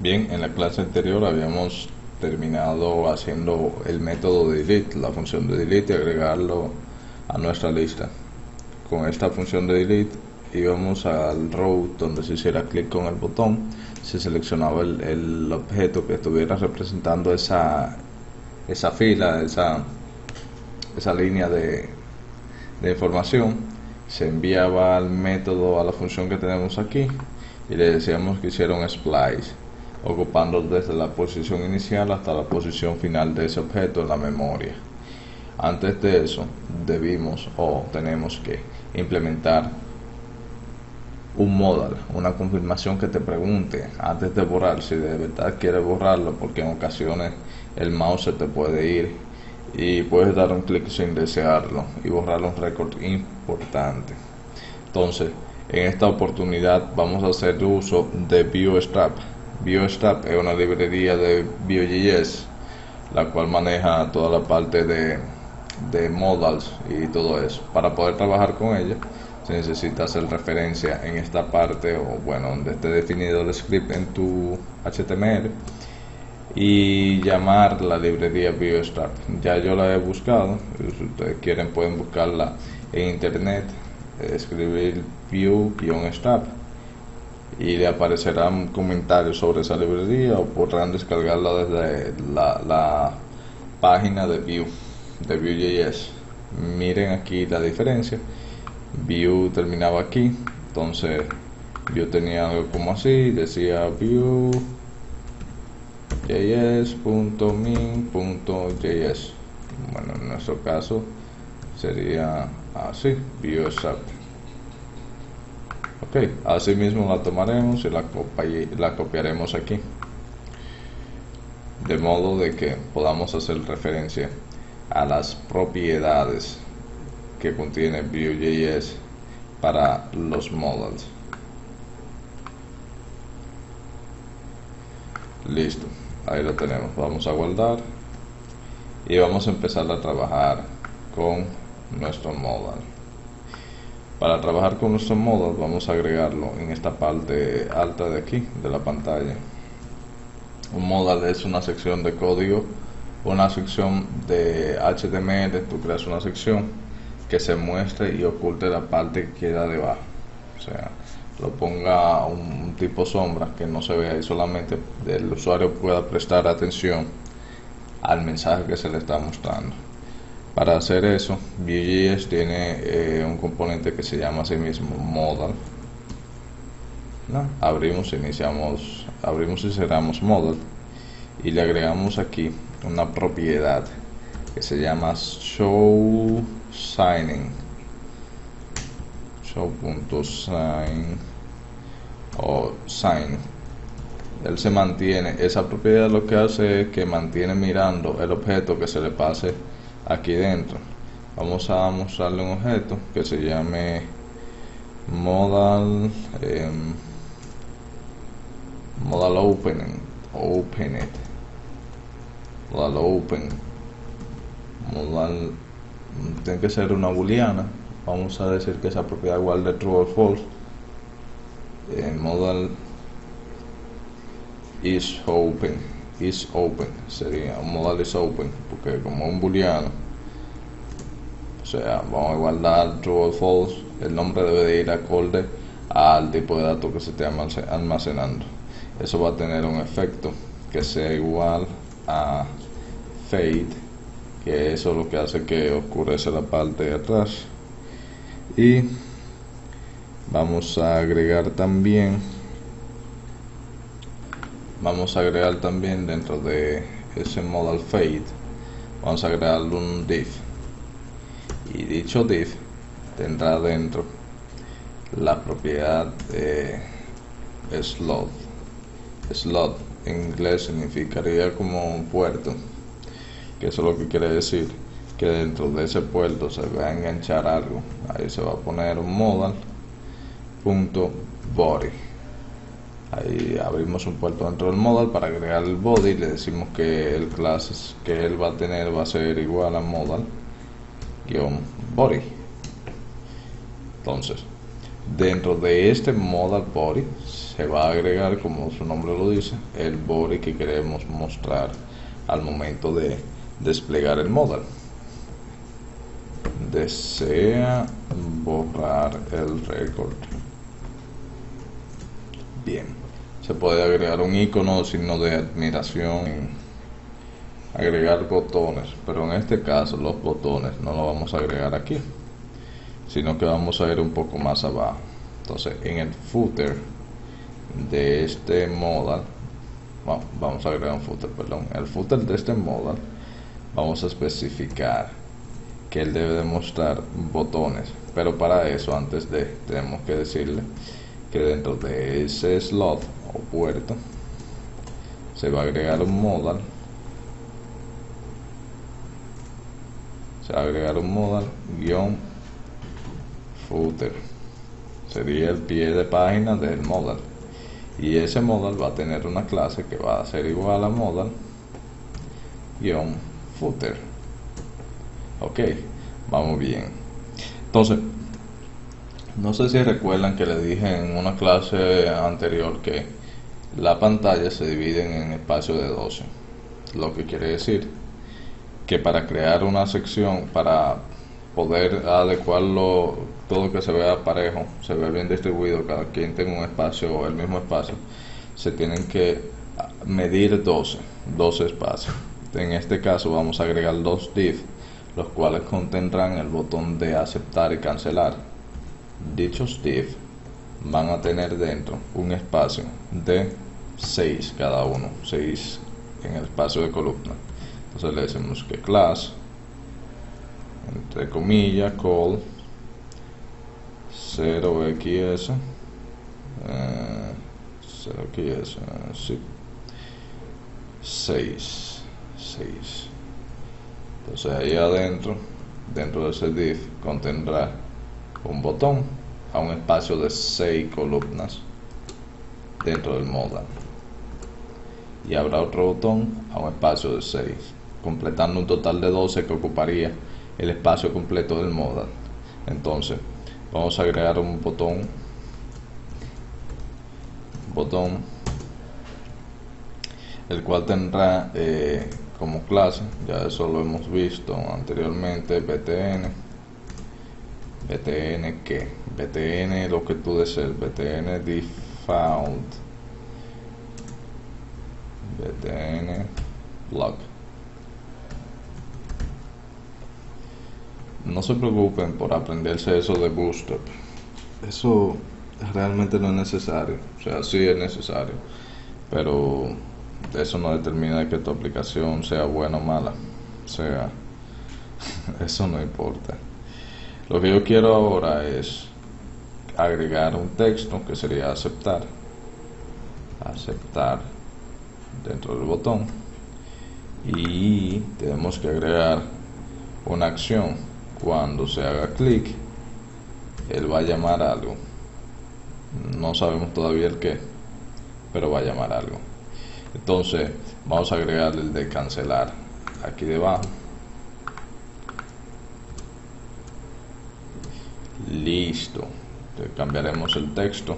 Bien, en la clase anterior habíamos terminado haciendo el método de delete, la función de delete y agregarlo a nuestra lista. Con esta función de delete íbamos al row donde se hiciera clic con el botón, se seleccionaba el objeto que estuviera representando esa fila, esa línea de información, se enviaba al método, a la función que tenemos aquí, y le decíamos que hiciera un splice, ocupando desde la posición inicial hasta la posición final de ese objeto en la memoria. Antes de eso debimos o tenemos que implementar un modal, una confirmación que te pregunte antes de borrar si de verdad quieres borrarlo, porque en ocasiones el mouse se te puede ir y puedes dar un clic sin desearlo y borrar un récord importante. Entonces, en esta oportunidad vamos a hacer uso de Bootstrap. Bootstrap es una librería de Vue.js, la cual maneja toda la parte de modals y todo eso. Para poder trabajar con ella se necesita hacer referencia en esta parte, o bueno, donde esté definido el script en tu HTML, y llamar la librería Bootstrap. Ya yo la he buscado, si ustedes quieren pueden buscarla en internet, escribir Vue-strap y le aparecerán comentarios sobre esa librería, o podrán descargarla desde la página de Vue, de Vue.js. Miren aquí la diferencia. Vue terminaba aquí, entonces yo tenía algo como así, decía Vue.js.min.js. Bueno, en nuestro caso sería así, Bootstrap. Ok, así mismo la tomaremos y la copiaremos aquí, de modo de que podamos hacer referencia a las propiedades que contiene Vue.js para los modals. Listo, ahí lo tenemos. Vamos a guardar y vamos a empezar a trabajar con nuestro modal. Para trabajar con nuestro modal vamos a agregarlo en esta parte alta de aquí de la pantalla. Un modal es una sección de código, una sección de HTML. Tú creas una sección que se muestre y oculte la parte que queda debajo, o sea, lo ponga un tipo sombra que no se vea y solamente el usuario pueda prestar atención al mensaje que se le está mostrando. Para hacer eso, Vue.js tiene un componente que se llama así mismo modal. ¿No? Abrimos y cerramos modal y le agregamos aquí una propiedad que se llama showSigning. Show.sign o sign. Él se mantiene, esa propiedad lo que hace es que mantiene mirando el objeto que se le pase aquí dentro. Vamos a mostrarle un objeto que se llame modal modal open, modal tiene que ser una booleana. Vamos a decir que esa propiedad guarde true o false. Modal is open sería un modal is open, porque como un booleano, o sea, vamos a guardar true o false. El nombre debe de ir acorde al tipo de datos que se esté almacenando. Eso va a tener un efecto que sea igual a fade, que eso es lo que hace que oscurece la parte de atrás. Y vamos a agregar también dentro de ese modal fade, vamos a agregar un div, y dicho div tendrá dentro la propiedad de slot. Slot en inglés significaría como un puerto, que eso es lo que quiere decir que dentro de ese puerto se va a enganchar algo. Ahí se va a poner un modal.body. Ahí abrimos un puerto dentro del modal para agregar el body, y le decimos que el class que él va a tener va a ser igual a modal-body. Entonces Dentro de este modal body se va a agregar, como su nombre lo dice, el body que queremos mostrar al momento de desplegar el modal. Desea borrar el record. Bien, se puede agregar un icono, signo de admiración, agregar botones, pero en este caso los botones no los vamos a agregar aquí, sino que vamos a ir un poco más abajo. Entonces en el footer de este modal, bueno, vamos a agregar un footer, perdón, en el footer de este modal vamos a especificar que él debe de mostrar botones, pero para eso antes de tenemos que decirle que dentro de ese slot o puerto se va a agregar un modal, guión footer, sería el pie de página del modal, y ese modal va a tener una clase que va a ser igual a modal guión footer. Ok, vamos bien. Entonces, no sé si recuerdan que le dije en una clase anterior que la pantalla se divide en espacios de 12, lo que quiere decir que para crear una sección, para poder adecuarlo todo, que se vea parejo, se vea bien distribuido, cada quien tenga un espacio o el mismo espacio, se tienen que medir 12 espacios. En este caso vamos a agregar dos div, los cuales contendrán el botón de aceptar y cancelar. Dichos div van a tener dentro un espacio de 6 cada uno, 6 en el espacio de columna. Entonces le decimos que class, entre comillas, call 0xs, 0xs, sí, 6. Entonces ahí adentro, dentro de ese div, contendrá un botón a un espacio de 6 columnas dentro del modal, y habrá otro botón a un espacio de 6, completando un total de 12 que ocuparía el espacio completo del modal. Entonces vamos a agregar un botón, el cual tendrá como clase, ya eso lo hemos visto anteriormente, btn que btn lo que tú desees, btn default, btn block. No se preocupen por aprenderse eso de Bootstrap, eso realmente no es necesario, o sea, sí es necesario, pero eso no determina que tu aplicación sea buena o mala, o sea, eso no importa. Lo que yo quiero ahora es agregar un texto que sería aceptar dentro del botón, y tenemos que agregar una acción. Cuando se haga clic, él va a llamar algo, no sabemos todavía el qué, pero va a llamar algo. Entonces vamos a agregar el de cancelar aquí debajo. Listo, entonces cambiaremos el texto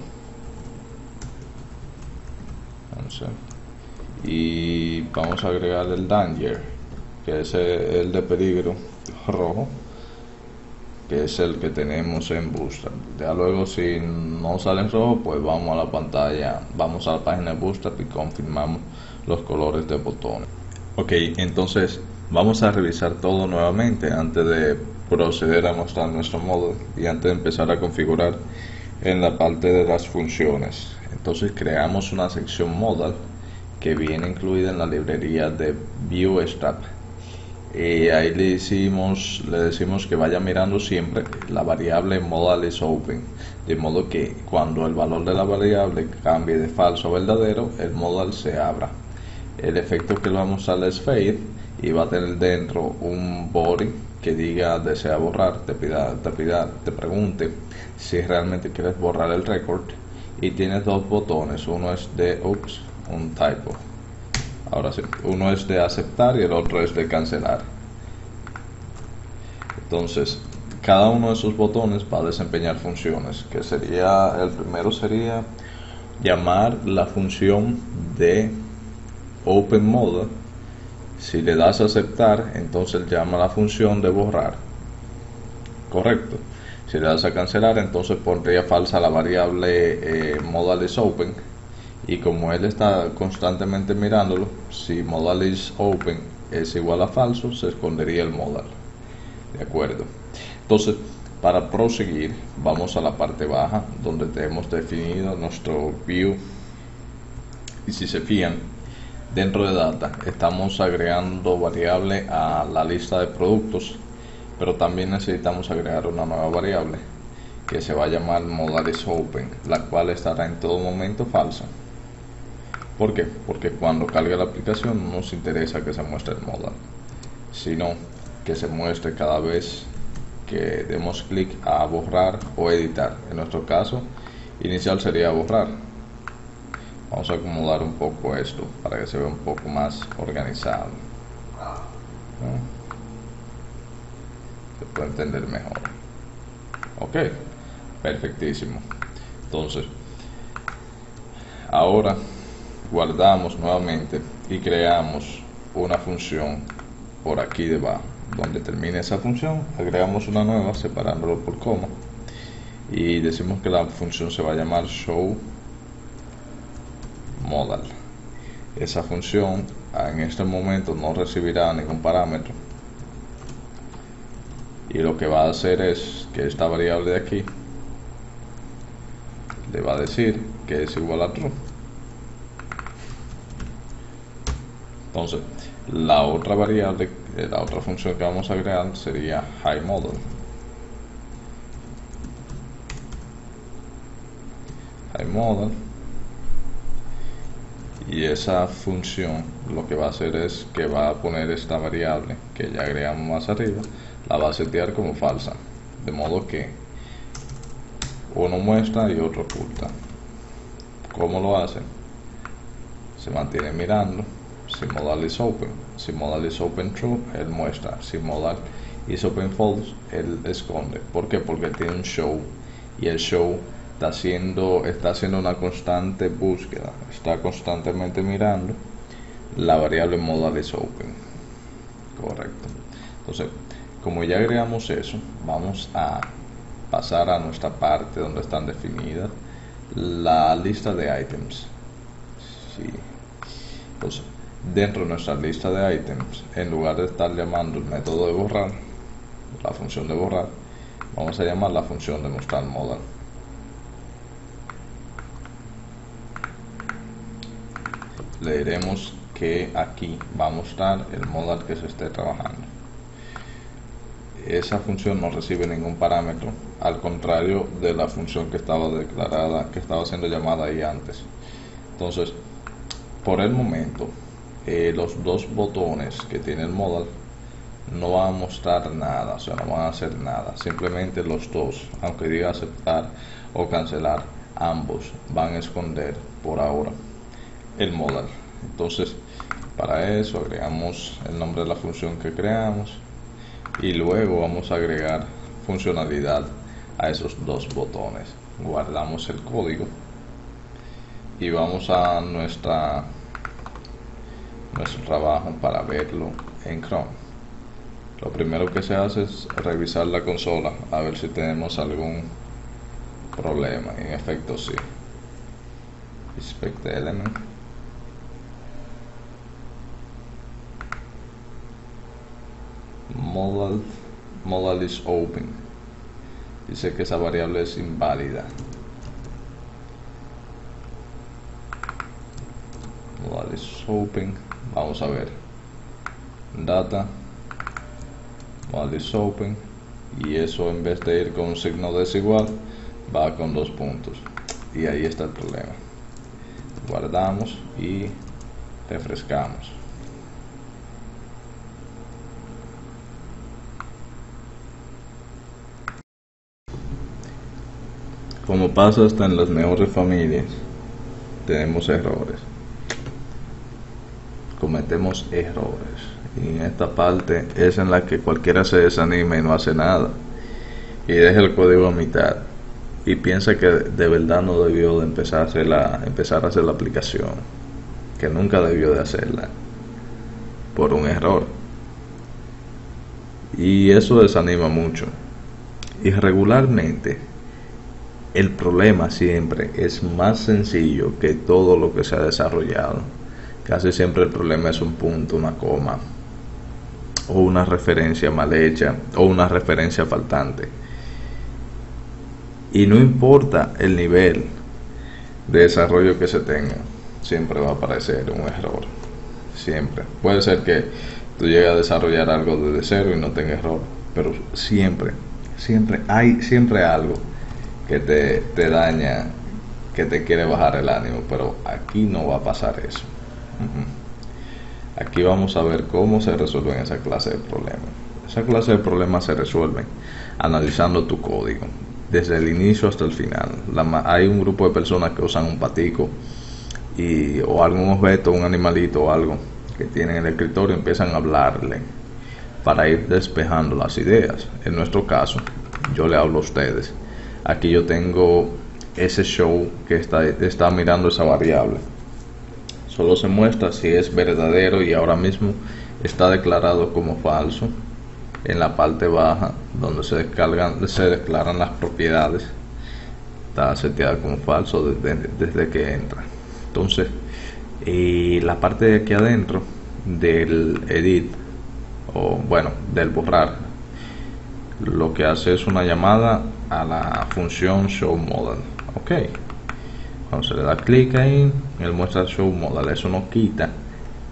y vamos a agregar el danger, que es el de peligro rojo, que es el que tenemos en Bootstrap. Ya luego, si no sale en rojo, pues vamos a la pantalla, vamos a la página de Bootstrap y confirmamos los colores de botones. Ok, entonces vamos a revisar todo nuevamente antes de proceder a mostrar nuestro modal y antes de empezar a configurar en la parte de las funciones. Entonces creamos una sección modal que viene incluida en la librería de Bootstrap. Ahí le decimos que vaya mirando siempre la variable modal is open, de modo que cuando el valor de la variable cambie de falso a verdadero, el modal se abra. El efecto que le vamos a usar es fade, y va a tener dentro un body que diga desea borrar, te pregunte si realmente quieres borrar el record, y tienes dos botones, uno es de un typo. Ahora sí, uno es de aceptar y el otro es de cancelar. Entonces cada uno de esos botones va a desempeñar funciones, que sería, el primero sería llamar la función de Open Model. Si le das a aceptar, entonces llama la función de borrar, correcto. Si le das a cancelar, entonces pondría falsa la variable modal is open, y como él está constantemente mirándolo, si modal is open es igual a falso, se escondería el modal, de acuerdo. Entonces, para proseguir, vamos a la parte baja donde tenemos definido nuestro view, y si se fijan, dentro de data estamos agregando variable a la lista de productos, pero también necesitamos agregar una nueva variable que se va a llamar modal is open, la cual estará en todo momento falsa. ¿Por qué? Porque cuando cargue la aplicación no nos interesa que se muestre el modal, sino que se muestre cada vez que demos clic a borrar o editar. En nuestro caso inicial sería borrar. Vamos a acomodar un poco esto para que se vea un poco más organizado, se puede entender mejor. Ok, perfectísimo. Entonces ahora guardamos nuevamente y creamos una función por aquí debajo. Donde termine esa función, agregamos una nueva separándolo por coma y decimos que la función se va a llamar show modal. Esa función en este momento no recibirá ningún parámetro, y lo que va a hacer es que esta variable de aquí le va a decir que es igual a true. Entonces la otra variable, la otra función que vamos a agregar sería highModel. highModel, y esa función lo que va a hacer es que va a poner esta variable que ya agregamos más arriba, la va a setear como falsa, de modo que uno muestra y otro oculta. ¿Cómo lo hace? Se mantiene mirando. Si modal is open, si modal is open true, él muestra. Si modal is open false, él esconde. ¿Por qué? Porque tiene un show, y el show está haciendo una constante búsqueda, está constantemente mirando la variable modal is open, correcto. Entonces, como ya agregamos eso, vamos a pasar a nuestra parte donde están definidas la lista de items. Sí. Entonces, dentro de nuestra lista de items, en lugar de estar llamando el método de borrar, la función de borrar, vamos a llamar la función de mostrar modal. Le diremos que aquí va a mostrar el modal que se esté trabajando. Esa función no recibe ningún parámetro, al contrario de la función que estaba declarada, que estaba siendo llamada ahí antes. Entonces, por el momento, los dos botones que tiene el modal no van a mostrar nada, o sea, no van a hacer nada. Simplemente los dos, aunque diga aceptar o cancelar, ambos van a esconder por ahora el modal. Entonces, para eso agregamos el nombre de la función que creamos, y luego vamos a agregar funcionalidad a esos dos botones. Guardamos el código y vamos a nuestro trabajo para verlo en Chrome. Lo primero que se hace es revisar la consola a ver si tenemos algún problema. En efecto, sí. Inspect element. Modal is open. Dice que esa variable es inválida. Modal is open. Vamos a ver. Data. Modal is open. Y eso, en vez de ir con un signo desigual, va con 2 puntos. Y ahí está el problema. Guardamos y refrescamos. Como pasa hasta en las mejores familias, tenemos errores. Cometemos errores. Y en esta parte es en la que cualquiera se desanima y no hace nada. y deja el código a mitad y piensa que de verdad no debió de empezar a hacer la aplicación, que nunca debió de hacerla por un error, y eso desanima mucho. Y regularmente el problema siempre es más sencillo que todo lo que se ha desarrollado. Casi siempre el problema es un punto, una coma, o una referencia mal hecha, o una referencia faltante. Y no importa el nivel de desarrollo que se tenga, siempre va a aparecer un error. Siempre. Puede ser que tú llegues a desarrollar algo desde cero y no tenga error, pero siempre hay algo que te daña, que te quiere bajar el ánimo, pero aquí no va a pasar eso. Aquí vamos a ver cómo se resuelven esa clase de problemas. Esa clase de problemas se resuelven analizando tu código desde el inicio hasta el final. Hay un grupo de personas que usan un patico o algún objeto, un animalito o algo que tienen en el escritorio, empiezan a hablarle para ir despejando las ideas. En nuestro caso, yo le hablo a ustedes. Aquí yo tengo ese show que está mirando esa variable. Solo se muestra si es verdadero y ahora mismo está declarado como falso. En la parte baja, donde se declaran las propiedades, está seteada como falso desde que entra. Entonces, la parte de aquí adentro del edit, o bueno, del borrar, lo que hace es una llamada a la función showModal. Ok, cuando se le da clic ahí, él muestra showModal. Eso no quita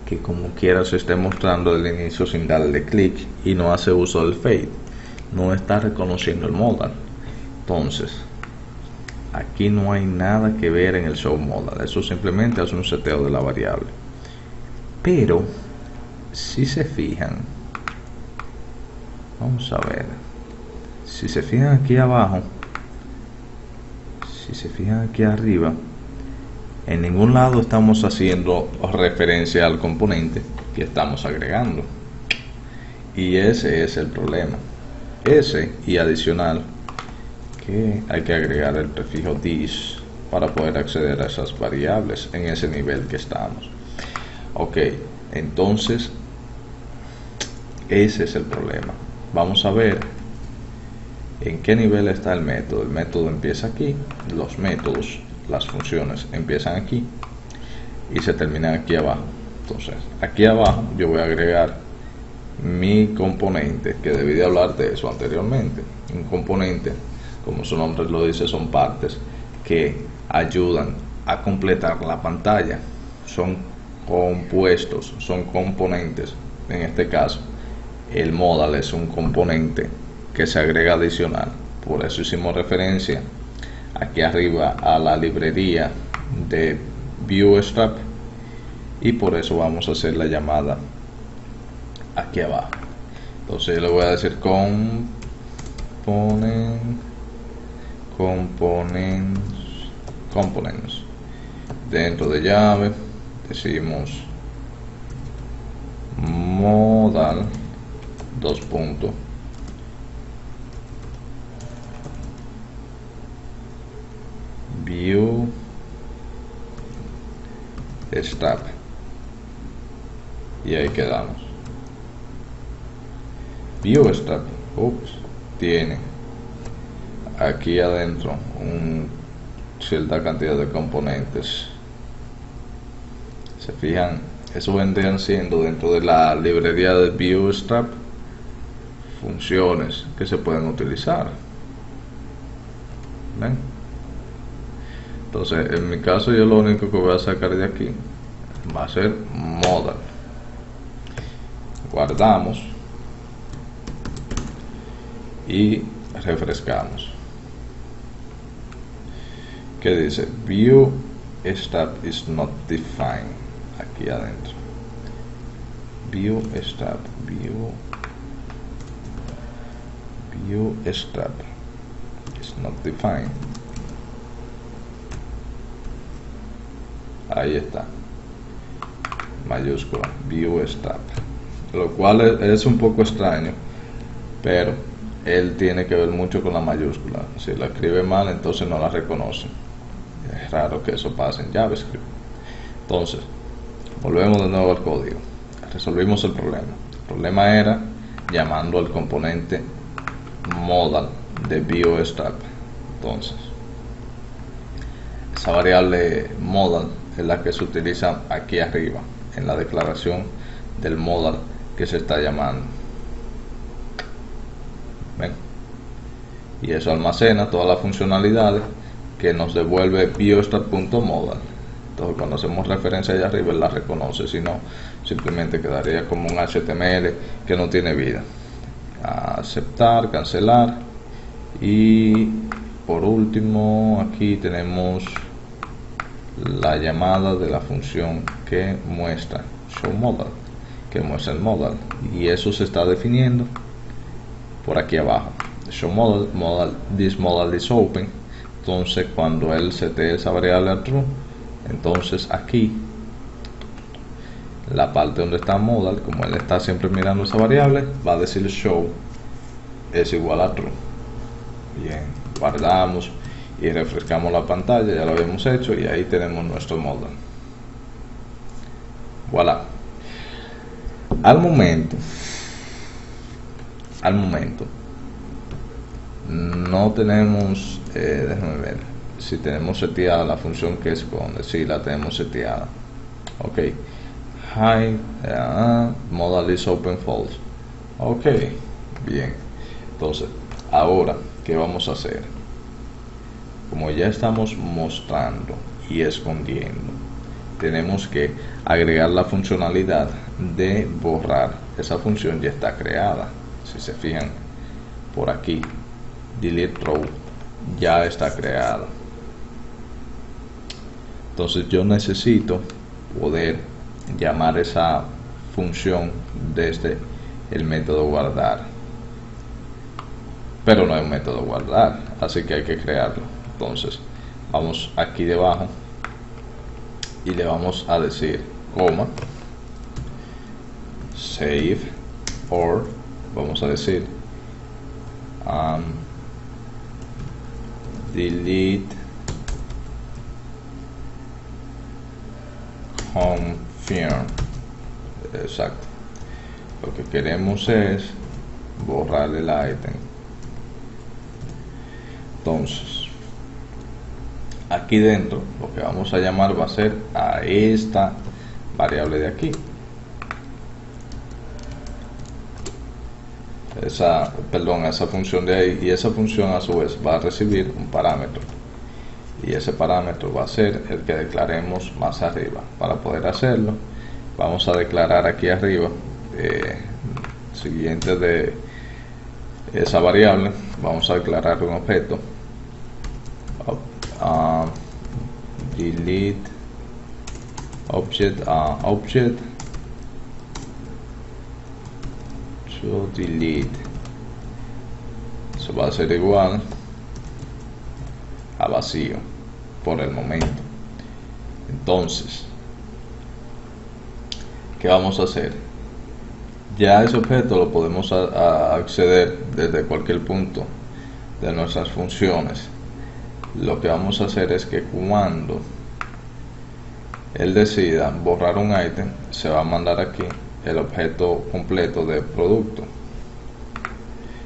que como quiera se esté mostrando del inicio sin darle clic, y no hace uso del fade, no está reconociendo el modal. Entonces aquí no hay nada que ver en el showModal, eso simplemente hace un seteo de la variable. Pero si se fijan, vamos a ver, si se fijan aquí abajo, si se fijan aquí arriba, en ningún lado estamos haciendo referencia al componente que estamos agregando, y ese es el problema. Ese, y adicional que hay que agregar el prefijo this para poder acceder a esas variables en ese nivel que estamos. Ok, entonces ese es el problema. Vamos a ver en qué nivel está el método. El método empieza aquí, los métodos, las funciones empiezan aquí y se terminan aquí abajo. Entonces aquí abajo yo voy a agregar mi componente, que debí de hablar de eso anteriormente. Un componente, como su nombre lo dice, son partes que ayudan a completar la pantalla, son compuestos, son componentes. En este caso el modal es un componente que se agrega adicional, por eso hicimos referencia aquí arriba a la librería de ViewStrap, y por eso vamos a hacer la llamada aquí abajo. Entonces yo le voy a decir components. Dentro de llave decimos modal view step, y ahí quedamos. View step tiene aquí adentro cierta cantidad de componentes. Se fijan, eso vendrían siendo, dentro de la librería de ViewStrap, funciones que se pueden utilizar. ¿Ven? Entonces en mi caso yo lo único que voy a sacar de aquí va a ser modal. Guardamos y refrescamos. Que dice view step is not defined. Aquí adentro, view step is not defined. Ahí está, mayúscula, view step, lo cual es un poco extraño, pero él tiene que ver mucho con la mayúscula. Si la escribe mal, entonces no la reconoce. Es raro que eso pase en JavaScript. Entonces, volvemos de nuevo al código. Resolvimos el problema. El problema era llamando al componente modal de BOSTAP. Entonces, esa variable modal es la que se utiliza aquí arriba en la declaración del modal que se está llamando. ¿Ven? Y eso almacena todas las funcionalidades que nos devuelve BOSTAP.modal. Entonces, cuando hacemos referencia allá arriba, él la reconoce. Si no, simplemente quedaría como un HTML que no tiene vida. Aceptar, cancelar. Y por último, aquí tenemos la llamada de la función que muestra showModal, que muestra el modal, y eso se está definiendo por aquí abajo. showModal, this modal is open. Entonces, cuando él setee esa variable a true, entonces aquí la parte donde está modal, como él está siempre mirando esa variable, va a decir show es igual a true. Bien, guardamos y refrescamos la pantalla, ya lo habíamos hecho, y ahí tenemos nuestro modal. Voilà. Al momento no tenemos, déjame ver si tenemos seteada la función que esconde. Si la tenemos seteada. Ok, hi, modal is open false. Ok, bien. Entonces, ahora, ¿qué vamos a hacer? Como ya estamos mostrando y escondiendo, tenemos que agregar la funcionalidad de borrar. Esa función ya está creada. Si se fijan por aquí, delete row ya está creada. Entonces yo necesito poder llamar esa función desde el método guardar, pero no hay un método guardar, así que hay que crearlo. Entonces vamos aquí debajo y le vamos a decir coma save, or vamos a decir delete confirm. Exacto, lo que queremos es borrar el ítem. Entonces, aquí dentro lo que vamos a llamar va a ser a esta variable de aquí. Esa función de ahí, y esa función a su vez va a recibir un parámetro, y ese parámetro va a ser el que declaremos más arriba. Para poder hacerlo, vamos a declarar aquí arriba, siguiente de esa variable, vamos a declarar un objeto delete object to delete. Eso va a ser igual a vacío por el momento. Entonces, ¿qué vamos a hacer? Ya ese objeto lo podemos acceder desde cualquier punto de nuestras funciones. Lo que vamos a hacer es que cuando él decida borrar un ítem, se va a mandar aquí el objeto completo de producto.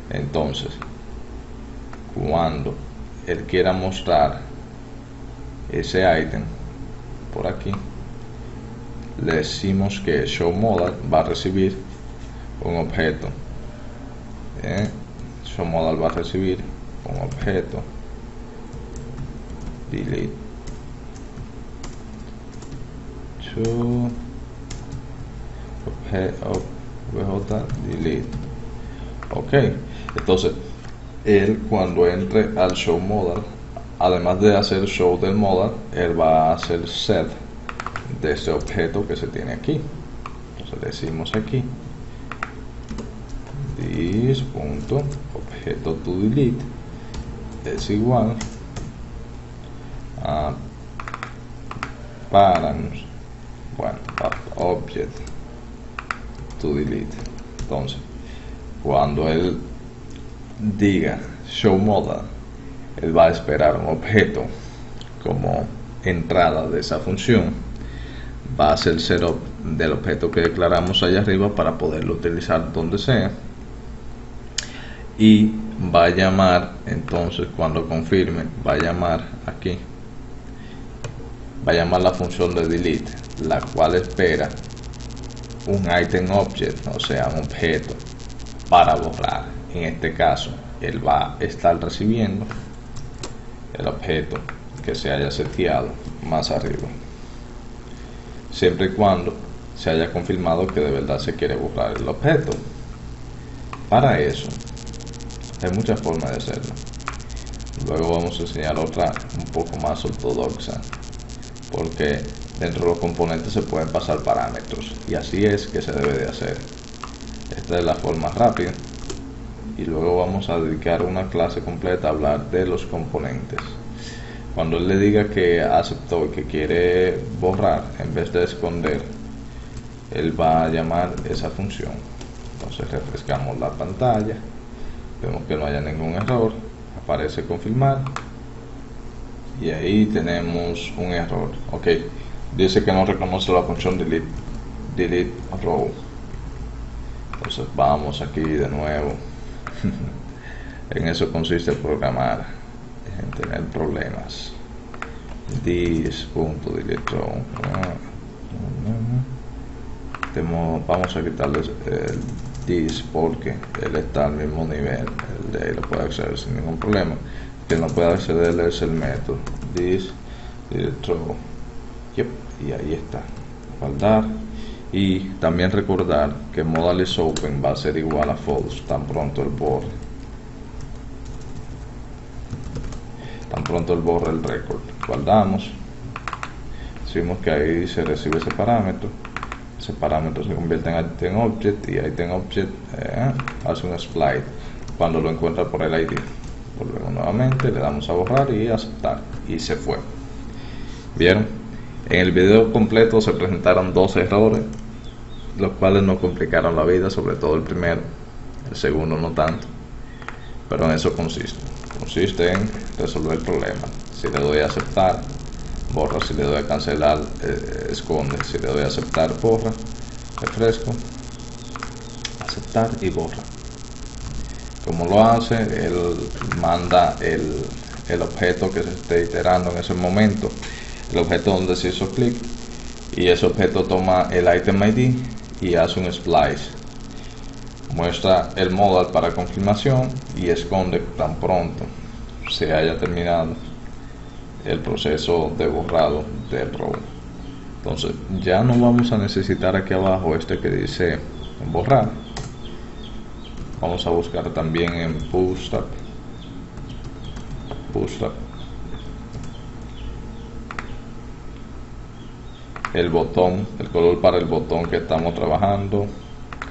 Entonces, cuando él quiera mostrar ese ítem por aquí, le decimos que showModal va a recibir un objeto. showModal va a recibir un objeto delete to objeto delete. Ok, entonces él, cuando entre al showModal, además de hacer show del modal, él va a hacer set de ese objeto que se tiene aquí. Entonces decimos aquí this.objeto to delete es igual a object to delete. Entonces, cuando él diga show modal, él va a esperar un objeto como entrada de esa función, va a hacer setup del objeto que declaramos allá arriba para poderlo utilizar donde sea, y va a llamar, entonces cuando confirme, va a llamar aquí, va a llamar la función de delete, la cual espera un item object, o sea un objeto para borrar. En este caso él va a estar recibiendo el objeto que se haya seteado más arriba, siempre y cuando se haya confirmado que de verdad se quiere borrar el objeto. Para eso hay muchas formas de hacerlo. Luego vamos a enseñar otra un poco más ortodoxa, porque dentro de los componentes se pueden pasar parámetros, y así es que se debe de hacer. Esta es la forma rápida, y luego vamos a dedicar una clase completa a hablar de los componentes. Cuando él le diga que aceptó y que quiere borrar, en vez de esconder, él va a llamar esa función. Entonces refrescamos la pantalla, vemos que no haya ningún error, aparece confirmar, y ahí tenemos un error. Ok, dice que no reconoce la función delete row. Entonces vamos aquí de nuevo. En eso consiste programar, en tener problemas. This.delete row. Vamos a quitarle el this porque él está al mismo nivel, el de ahí lo puede acceder sin ningún problema. Que no puede acceder es el método this delete row. Yep, y ahí está. Guardar. Y también recordar que modal is open va a ser igual a false tan pronto el borre. Tan pronto el borre el record. Guardamos. Decimos que ahí se recibe ese parámetro. Ese parámetro se convierte en item object, y item object hace un split cuando lo encuentra por el ID. Volvemos nuevamente, le damos a borrar y aceptar, y se fue. ¿Vieron? En el video completo se presentaron dos errores, los cuales nos complicaron la vida, sobre todo el primero. El segundo no tanto, pero en eso consiste en resolver el problema. Si le doy a aceptar, borra. Si le doy a cancelar, esconde. Si le doy a aceptar, borra. Refresco, aceptar y borra. Como lo hace, él manda el objeto que se esté iterando en ese momento, el objeto donde se hizo clic, y ese objeto toma el item ID y hace un splice, muestra el modal para confirmación y esconde tan pronto se haya terminado el proceso de borrado del row. Entonces ya no vamos a necesitar aquí abajo este que dice borrar. Vamos a buscar también en Bootstrap el botón, el color para el botón que estamos trabajando,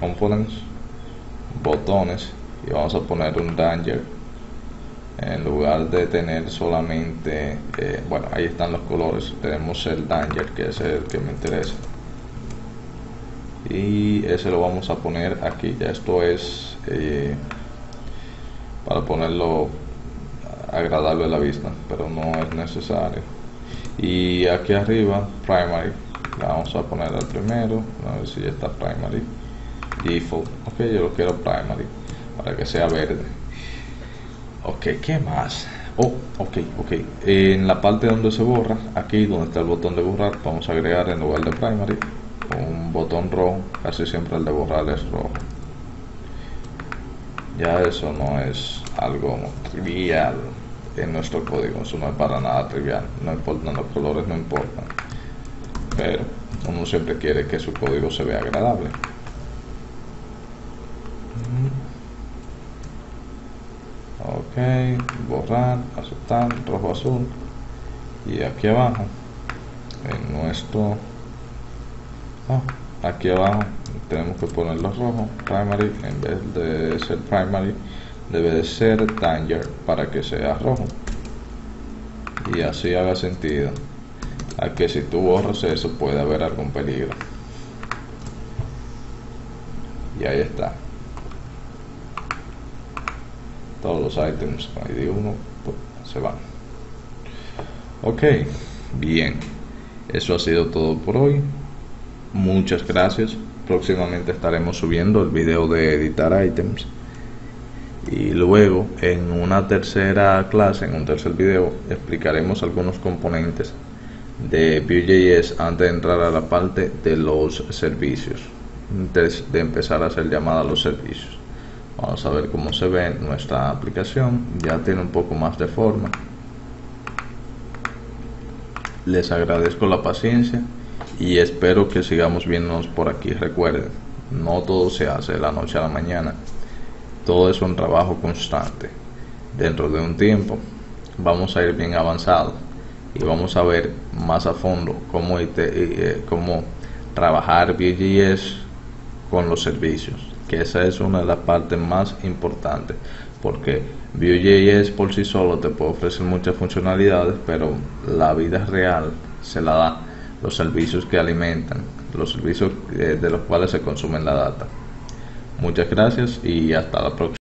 components, botones, y vamos a poner un danger en lugar de tener solamente bueno, ahí están los colores. Tenemos el danger, que es el que me interesa, y ese lo vamos a poner aquí. Ya esto es para ponerlo agradable a la vista, pero no es necesario. Y aquí arriba primary, vamos a poner al primero, a ver si ya está primary. Default, ok, yo lo quiero primary para que sea verde. Ok, ¿qué más? Oh, ok, en la parte donde se borra, aquí donde está el botón de borrar, vamos a agregar en lugar de primary un botón rojo. Casi siempre el de borrar es rojo. Ya eso no es algo trivial en nuestro código, eso no es para nada trivial. No importan los colores, no importan, pero uno siempre quiere que su código se vea agradable. Ok, borrar, aceptar, rojo, azul, y aquí abajo en nuestro aquí abajo tenemos que ponerlo rojo, primary. En vez de ser primary debe de ser danger para que sea rojo, y así haga sentido a que si tú borras eso puede haber algún peligro. Y ahí está. todos los items con ID 1 se van. Ok, bien, eso ha sido todo por hoy. Muchas gracias. Próximamente estaremos subiendo el video de editar items, y luego en una tercera clase, en un tercer video, explicaremos algunos componentes de Vue.js antes de entrar a la parte de los servicios, antes de empezar a hacer llamada a los servicios. Vamos a ver cómo se ve nuestra aplicación. Ya tiene un poco más de forma. Les agradezco la paciencia y espero que sigamos viéndonos por aquí. Recuerden, no todo se hace de la noche a la mañana, todo es un trabajo constante. Dentro de un tiempo vamos a ir bien avanzados y vamos a ver más a fondo cómo trabajar Vue.js con los servicios, que esa es una de las partes más importantes, porque Vue.js por sí solo te puede ofrecer muchas funcionalidades, pero la vida real se la da los servicios que alimentan, los servicios de los cuales se consumen la data. Muchas gracias y hasta la próxima.